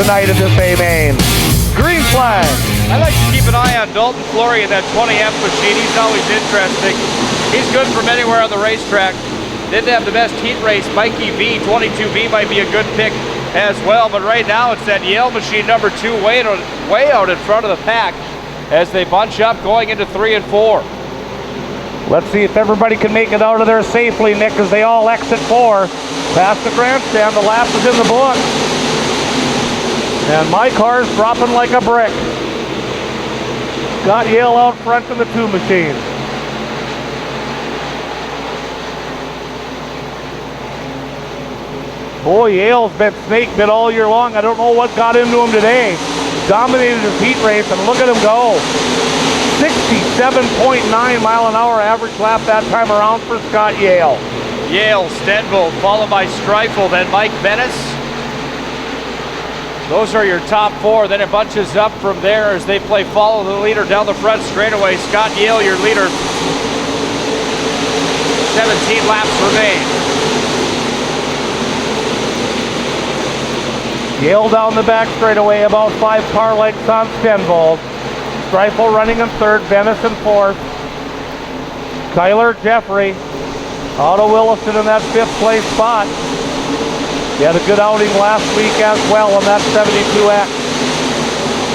tonight in this A main. Green flag. I like to keep an eye on Dalton Flory in that 20F machine. He's always interesting. He's good from anywhere on the racetrack. Didn't have the best heat race. Mikey V, 22B might be a good pick as well. But right now it's that Yale machine number 2 way out in front of the pack as they bunch up going into 3 and 4. Let's see if everybody can make it out of there safely, Nick, as they all exit 4. Past the grandstand, the lap is in the book. And my car's dropping like a brick. Got Yale out front in the 2 machine. Boy, Yale's been snake bit all year long. I don't know what got into him today. Dominated his heat race, and look at him go. 67.9 mile an hour average lap that time around for Scott Yale. Yale, Stenvold, followed by Streifel, then Mike Bennis. Those are your top 4. Then it bunches up from there as they play follow the leader down the front straightaway. Scott Yale, your leader. 17 laps remain. Yale down the back straightaway, about 5 car lengths on Stenvold. Streifel running in 3rd, Bennis in 4th. Tyler Jeffrey, Otto Willison in that 5th place spot. He had a good outing last week as well on that 72X.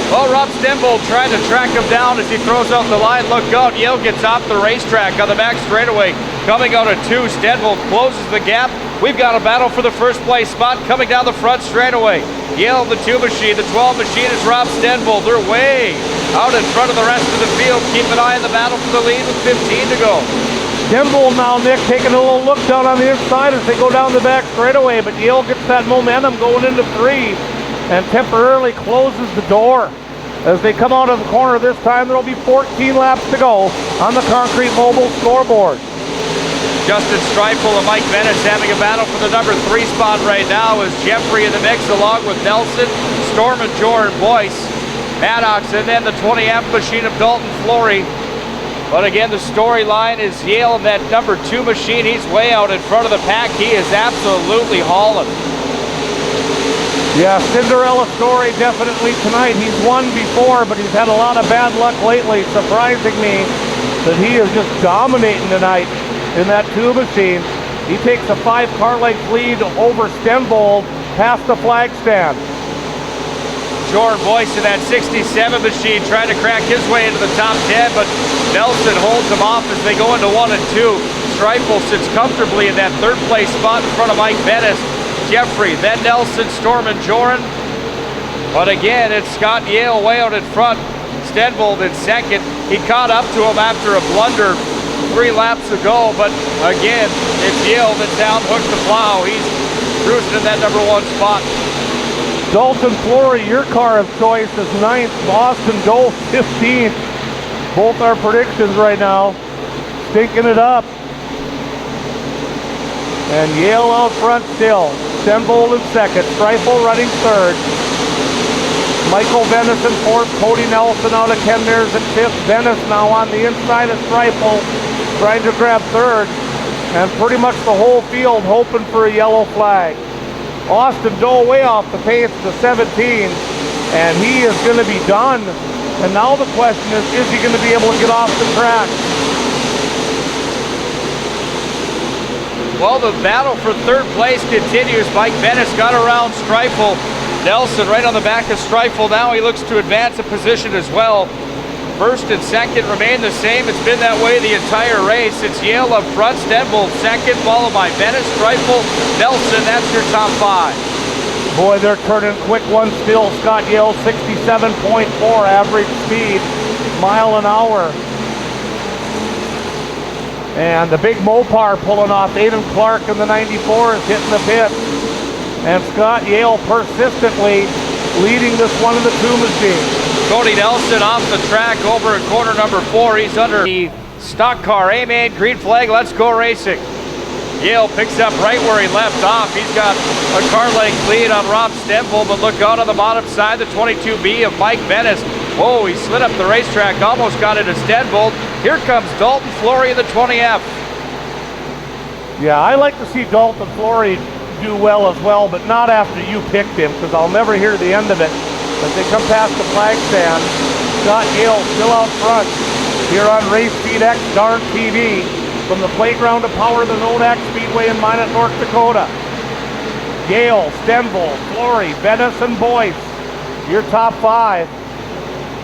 Well, Rob Stenvold trying to track him down as he throws out the line. Look out, Yale gets off the racetrack on the back straightaway. Coming out of 2, Stenvold closes the gap. We've got a battle for the 1st place spot coming down the front straightaway. Yale, the 2 machine, the 12 machine is Rob Stenvold. They're way out in front of the rest of the field. Keep an eye on the battle for the lead with 15 to go. Stenvold now, Nick, taking a little look down on the inside as they go down the back straightaway, but Yale gets that momentum going into 3 and temporarily closes the door. As they come out of the corner this time, there'll be 14 laps to go on the Concrete Mobile scoreboard. Justin Streifel and Mike Bennis having a battle for the number 3 spot right now as Jeffrey in the mix along with Nelson, Storm and Jordan Boyce. Maddox and then the 20F machine of Dalton Flory. But again, the storyline is Yale in that number 2 machine. He's way out in front of the pack. He is absolutely hauling. Yeah, Cinderella story definitely tonight. He's won before, but he's had a lot of bad luck lately. Surprising me that he is just dominating tonight in that 2 machine. He takes a 5 car length lead over Stenvold past the flag stand. Jordan Boyce in that 67 machine trying to crack his way into the top 10, but Nelson holds him off as they go into 1 and 2. Streifel sits comfortably in that 3rd place spot in front of Mike Bennis. Jeffrey, then Nelson, Storm and Joran. But again, it's Scott Yale way out in front. Stenvold in 2nd. He caught up to him after a blunder 3 laps ago, but again, it's Yale that downhooked the plow. He's cruising in that number 1 spot. Dalton Flory, your car of choice is 9th. Austin Dole, 15th. Both our predictions right now. Stinking it up. And Yale out front still. Stenvold in 2nd. Streifel running 3rd. Michael Bennis in 4th. Cody Nelson out of Ken Mears in 5th. Bennis now on the inside of Streifel, trying to grab 3rd. And pretty much the whole field hoping for a yellow flag. Austin Doe way off the pace to 17, and he is going to be done. And now the question is he going to be able to get off the track? Well, the battle for 3rd place continues. Mike Bennis got around Streifel. Nelson right on the back of Streifel. Now he looks to advance a position as well. 1st and 2nd remain the same. It's been that way the entire race. It's Yale up front, Stenvold 2nd, followed by Bennis, Streifel, Nelson. That's your top 5. Boy, they're turning quick one still. Scott Yale, 67.4 average speed, mile an hour. And the big Mopar pulling off. Aiden Clark in the 94 is hitting the pit. And Scott Yale persistently leading this one in the 2 machine. Cody Nelson off the track over at corner number 4. He's under the stock car. A-main, green flag, let's go racing. Yale picks up right where he left off. He's got a car length lead on Rob Stenvold, but look out on the bottom side, the 22B of Mike Bennis. Whoa, he slid up the racetrack, almost got into Stenvold. Here comes Dalton Flory in the 20F. Yeah, I like to see Dalton Flory do well as well, but not after you picked him, because I'll never hear the end of it. As they come past the flag stand, Scott Gale still out front here on Race Feed X Darn TV from the playground to power the Nodak Speedway in Minot, North Dakota. Gale, Stenville, Flory, Venice, and Boyce, your top 5.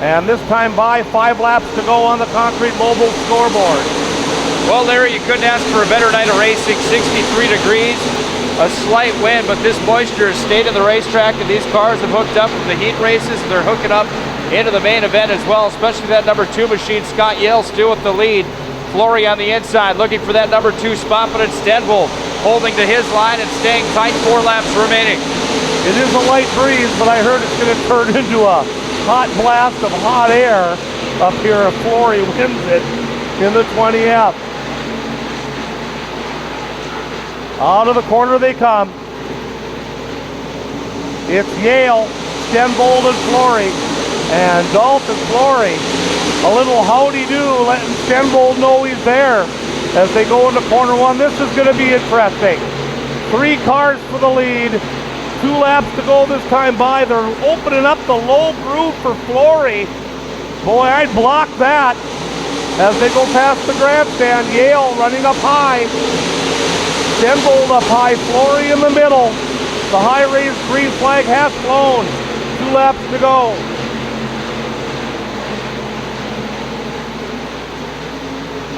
And this time by 5 laps to go on the Concrete Mobile scoreboard. Well, Larry, you couldn't ask for a better night of racing. 63 degrees, a slight wind, but this moisture has stayed in the racetrack, and these cars have hooked up from the heat races, and they're hooking up into the main event as well, especially that number 2 machine. Scott Yale still with the lead. Flory on the inside, looking for that number 2 spot, but it's Stenville holding to his line and staying tight. 4 laps remaining. It is a light breeze, but I heard it's going to turn into a hot blast of hot air up here if Flory wins it in the 20F. Out of the corner they come. It's Yale, Stenvold, and Flory. And Dalton Flory, a little howdy-do, letting Stenvold know he's there as they go into corner 1. This is going to be interesting. 3 cars for the lead. 2 laps to go this time by. They're opening up the low groove for Flory. Boy, I'd block that as they go past the grandstand. Yale running up high. Stenvold up high. Flory in the middle. The high raised green flag has flown. 2 laps to go.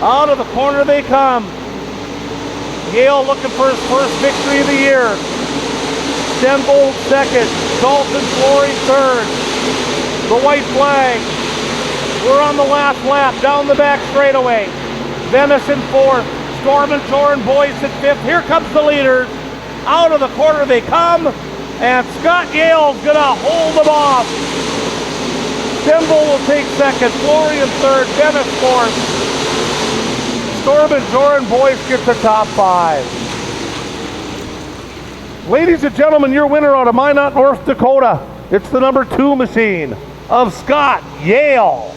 Out of the corner they come. Yale looking for his first victory of the year. Stenvold second. Dalton Flory third. The white flag. We're on the last lap down the back straightaway. Venice in 4th. Storm and Jordan Boyce at 5th. Here comes the leaders. Out of the corner they come. And Scott Yale's going to hold them off. Stenvold will take second. Flory in 3rd. Venice 4th. Storm and Jordan Boyce get the top 5. Ladies and gentlemen, your winner out of Minot, North Dakota. It's the number 2 machine of Scott Yale.